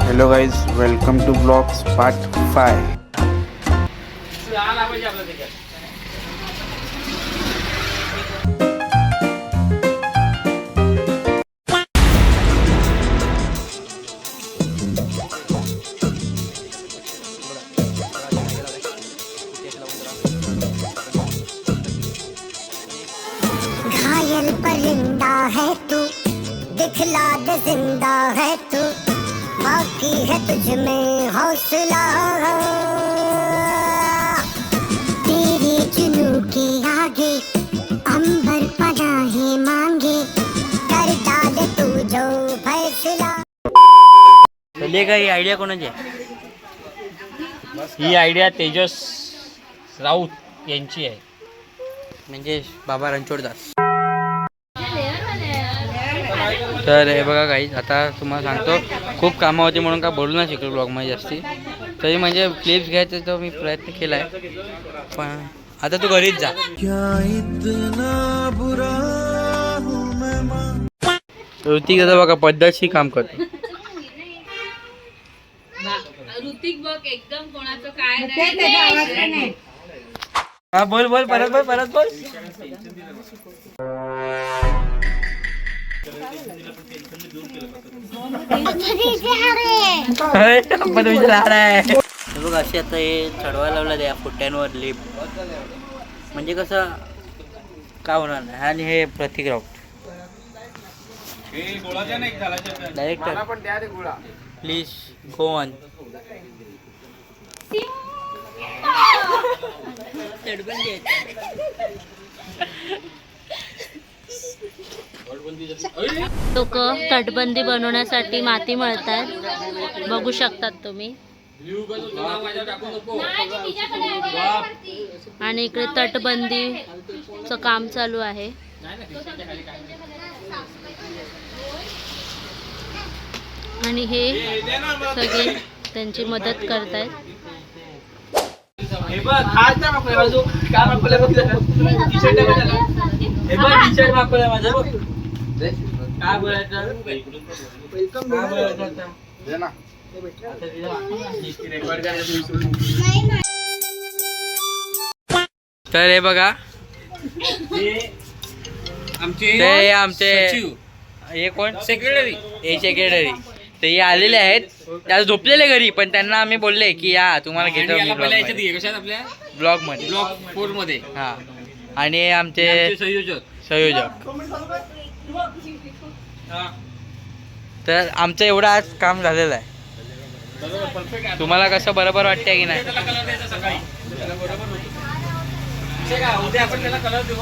Hello guys, welcome to vlogs part 5. घायल परिंदा है तू, दिखला दे जिंदा है तू, बाकी है तुझ में हौसला। तेरे जुनू के आगे अंबर पनाहे मांगे, कर डाले तू जो फैसला। चलिए का ही आयडिया कोणाची आहे? ही आयडिया तेजस राऊत यांची आहे, म्हणजे बाबा रणछोडदास. तर हे बघा गाईज, आता तुम्हाला सांगतो, खूप कामं होती म्हणून का बोलू नाही शिकलो ब्लॉगमध्ये जास्ती. तरी म्हणजे क्लिप्स घ्यायचा तो मी प्रयत्न केला आहे, पण आता तू घरीच जा. ऋतिक दादा बघा पद्धतशीर काम करतो. ऋतिक बघ एकदम कोणाचं काय नाही. हा बोल बोल परत बोल. बघ असे आता हे चढवायला लावलं त्या फुट्यांवर लिप, म्हणजे कसं का होणार नाही. आणि हे Pratik Raut director, please go on. लोक तटबंदी बनवण्यासाठी माती मळतात, बघू शकतात तुम्ही. आणि इकडे तटबंदीचं काम चालू आहे. आणि हे सगळे त्यांची मदत करतायत. तर हे बघा, आमचे हे कोण सेक्रेटरी, सेक्रेटरी ते हे आलेले आहेत. त्या झोपलेले घरी, पण त्यांना आम्ही बोलले की या तुम्हाला घेतो ब्लॉग मध्ये, ब्लॉग 4 मध्ये. हा, आणि आमचे संयोजक. तर आमचं एवढं आज काम झालेलं आहे. तुम्हाला कसं बरोबर वाटतंय की नाही? उद्या आपण त्याला कलर देऊ.